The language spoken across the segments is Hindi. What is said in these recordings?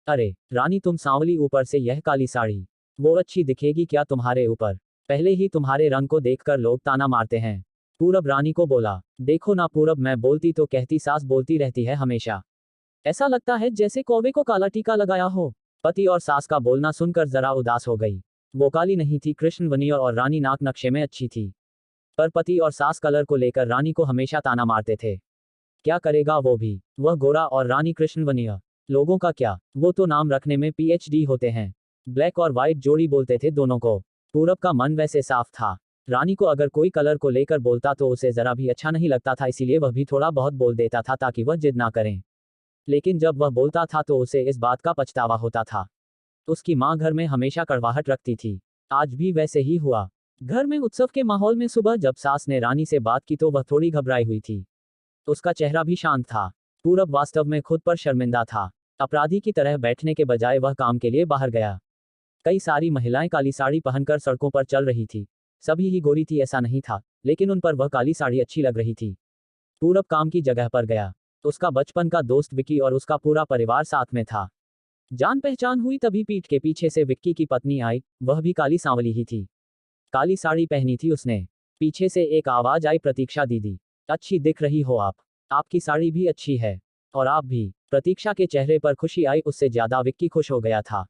अरे रानी, तुम सांवली, ऊपर से यह काली साड़ी, वो अच्छी दिखेगी क्या तुम्हारे ऊपर? पहले ही तुम्हारे रंग को देखकर लोग ताना मारते हैं। पूरब रानी को बोला। देखो ना पूरब, मैं बोलती तो कहती, सास बोलती रहती है हमेशा। ऐसा लगता है जैसे कौवे को काला टीका लगाया हो। पति और सास का बोलना सुनकर जरा उदास हो गई। वो काली नहीं थी, कृष्णवर्णीय, और रानी नाक नक्शे में अच्छी थी। पर पति और सास कलर को लेकर रानी को हमेशा ताना मारते थे। क्या करेगा वो भी, वह गोरा और रानी कृष्णवर्णीय। लोगों का क्या, वो तो नाम रखने में पीएचडी होते हैं। ब्लैक और व्हाइट जोड़ी बोलते थे दोनों को। पूरब का मन वैसे साफ था। रानी को अगर कोई कलर को लेकर बोलता तो उसे जरा भी अच्छा नहीं लगता था, इसीलिए वह भी थोड़ा बहुत बोल देता था ताकि वह जिद ना करें। लेकिन जब वह बोलता था तो उसे इस बात का पछतावा होता था। उसकी माँ घर में हमेशा कड़वाहट रखती थी। आज भी वैसे ही हुआ। घर में उत्सव के माहौल में सुबह जब सास ने रानी से बात की तो वह थोड़ी घबराई हुई थी। उसका चेहरा भी शांत था। पूरब वास्तव में खुद पर शर्मिंदा था। अपराधी की तरह बैठने के बजाय वह काम के लिए बाहर गया। कई सारी महिलाएं काली साड़ी पहनकर सड़कों पर चल रही थी। सभी ही गोरी थी ऐसा नहीं था, लेकिन उन पर वह काली साड़ी अच्छी लग रही थी। पूरब काम की जगह पर गया। उसका बचपन का दोस्त विक्की और उसका पूरा परिवार साथ में था। जान पहचान हुई तभी पीठ के पीछे से विक्की की पत्नी आई, वह भी काली सांवली ही थी। काली साड़ी पहनी थी उसने। पीछे से एक आवाज आई, प्रतीक्षा दीदी, अच्छी दिख रही हो आप। आपकी साड़ी भी अच्छी है। और आप भी। प्रतीक्षा के चेहरे पर खुशी आई, उससे ज्यादा विक्की खुश हो गया था।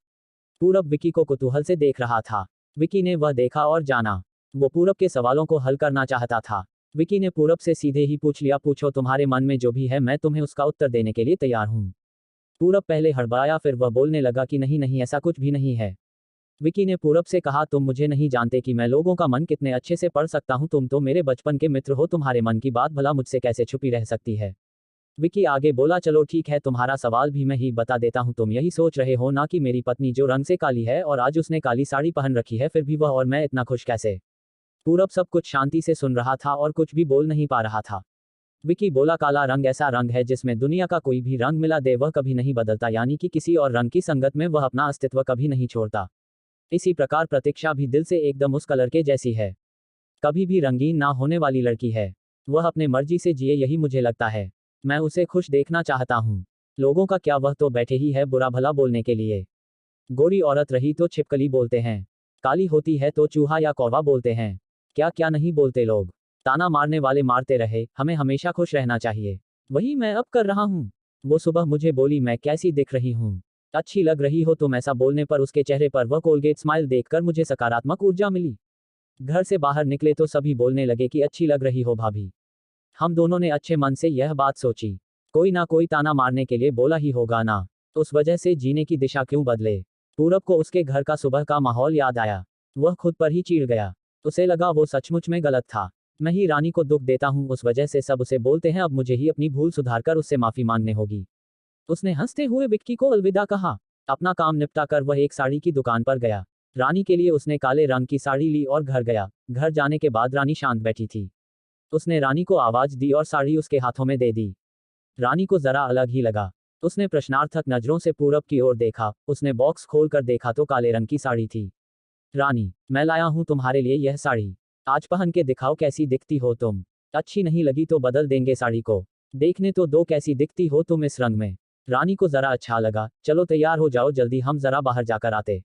पूरब विक्की को कुतूहल से देख रहा था। विक्की ने वह देखा और जाना। वो पूरब के सवालों को हल करना चाहता था। विक्की ने पूरब से सीधे ही पूछ लिया, पूछो, तुम्हारे मन में जो भी है मैं तुम्हें उसका उत्तर देने के लिए तैयार हूँ। पूरब पहले हड़बड़ाया, फिर वह बोलने लगा कि नहीं नहीं, ऐसा कुछ भी नहीं है। विक्की ने पूरब से कहा, तुम मुझे नहीं जानते कि मैं लोगों का मन कितने अच्छे से पढ़ सकता हूँ। तुम तो मेरे बचपन के मित्र हो, तुम्हारे मन की बात भला मुझसे कैसे छुपी रह सकती है। विक्की आगे बोला, चलो ठीक है, तुम्हारा सवाल भी मैं ही बता देता हूँ। तुम यही सोच रहे हो ना कि मेरी पत्नी जो रंग से काली है और आज उसने काली साड़ी पहन रखी है, फिर भी वह और मैं इतना खुश कैसे? पूरब सब कुछ शांति से सुन रहा था और कुछ भी बोल नहीं पा रहा था। विक्की बोला, काला रंग ऐसा रंग है जिसमें दुनिया का कोई भी रंग मिला दे वह कभी नहीं बदलता, यानी कि किसी और रंग की संगत में वह अपना अस्तित्व कभी नहीं छोड़ता। इसी प्रकार प्रतीक्षा भी दिल से एकदम उस कलर के जैसी है। कभी भी रंगीन ना होने वाली लड़की है। वह अपने मर्जी से जिए, यही मुझे लगता है। मैं उसे खुश देखना चाहता हूँ। लोगों का क्या, वह तो बैठे ही है बुरा भला बोलने के लिए। गोरी औरत रही तो छिपकली बोलते हैं, काली होती है तो चूहा या कौवा बोलते हैं। क्या क्या नहीं बोलते लोग। ताना मारने वाले मारते रहे, हमें हमेशा खुश रहना चाहिए। वही मैं अब कर रहा हूँ। वो सुबह मुझे बोली, मैं कैसी दिख रही हूँ? अच्छी लग रही हो तुम। ऐसा बोलने पर उसके चेहरे पर वह कोलगेट स्माइल देखकर मुझे सकारात्मक ऊर्जा मिली। घर से बाहर निकले तो सभी बोलने लगे कि अच्छी लग रही हो भाभी। हम दोनों ने अच्छे मन से यह बात सोची, कोई ना कोई ताना मारने के लिए बोला ही होगा ना, उस वजह से जीने की दिशा क्यों बदले। पूरब को उसके घर का सुबह का माहौल याद आया। वह खुद पर ही चिढ़ गया। उसे लगा वो सचमुच में गलत था। मैं ही रानी को दुख देता हूँ, उस वजह से सब उसे बोलते हैं, अब मुझे ही अपनी भूल सुधारकर उससे माफी मांगने होगी। उसने हंसते हुए विक्की को अलविदा कहा। अपना काम निपटा कर वह एक साड़ी की दुकान पर गया। रानी के लिए उसने काले रंग की साड़ी ली और घर गया। घर जाने के बाद रानी शांत बैठी थी। उसने रानी को आवाज दी और साड़ी उसके हाथों में दे दी। रानी को जरा अलग ही लगा। उसने प्रश्नार्थक नजरों से पूरब की ओर देखा। उसने बॉक्स खोल कर देखा तो काले रंग की साड़ी थी। रानी, मैं लाया हूं तुम्हारे लिए यह साड़ी। आज पहन के दिखाओ कैसी दिखती हो तुम। अच्छी नहीं लगी तो बदल देंगे साड़ी को। देखने तो दो कैसी दिखती हो तुम इस रंग में। रानी को जरा अच्छा लगा। चलो तैयार हो जाओ जल्दी, हम जरा बाहर जाकर आते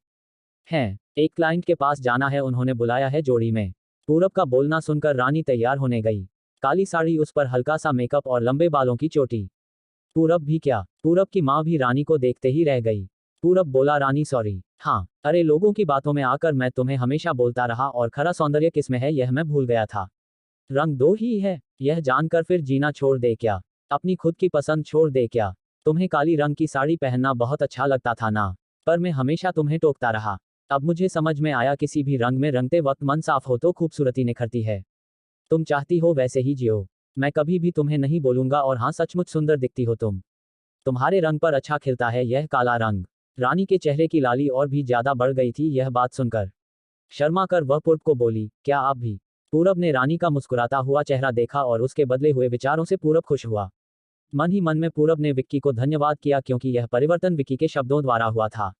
हैं। एक क्लाइंट के पास जाना है, उन्होंने बुलाया है जोड़ी में। पूरब का बोलना सुनकर रानी तैयार होने गई। काली साड़ी, उस पर हल्का सा मेकअप और लंबे बालों की चोटी। पूरब भी क्या, पूरब की माँ भी रानी को देखते ही रह गई। पूरब बोला, रानी सॉरी। हाँ, अरे लोगों की बातों में आकर मैं तुम्हें हमेशा बोलता रहा और खरा सौंदर्य किसमें है यह मैं भूल गया था। रंग दो ही है, यह जानकर फिर जीना छोड़ दे क्या? अपनी खुद की पसंद छोड़ दे क्या? तुम्हें काली रंग की साड़ी पहनना बहुत अच्छा लगता था ना? पर मैं हमेशा तुम्हें टोकता रहा। अब मुझे समझ में आया, किसी भी रंग में रंगते वक्त मन साफ हो तो खूबसूरती निखरती है। तुम चाहती हो वैसे ही जियो। मैं कभी भी तुम्हें नहीं बोलूंगा, और हाँ सचमुच सुंदर दिखती हो तुम। तुम्हारे रंग पर अच्छा खिलता है यह काला रंग। रानी के चेहरे की लाली और भी ज्यादा बढ़ गई थी यह बात सुनकर। शर्मा कर वह पूरब को बोली, क्या आप भी? पूरब ने रानी का मुस्कुराता हुआ चेहरा देखा और उसके बदले हुए विचारों से पूरब खुश हुआ। मन ही मन में पूरब ने विक्की को धन्यवाद किया, क्योंकि यह परिवर्तन विक्की के शब्दों द्वारा हुआ था।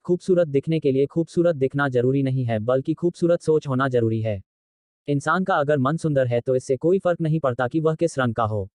खूबसूरत दिखने के लिए खूबसूरत दिखना जरूरी नहीं है, बल्कि खूबसूरत सोच होना जरूरी है। इंसान का अगर मन सुंदर है तो इससे कोई फर्क नहीं पड़ता कि वह किस रंग का हो।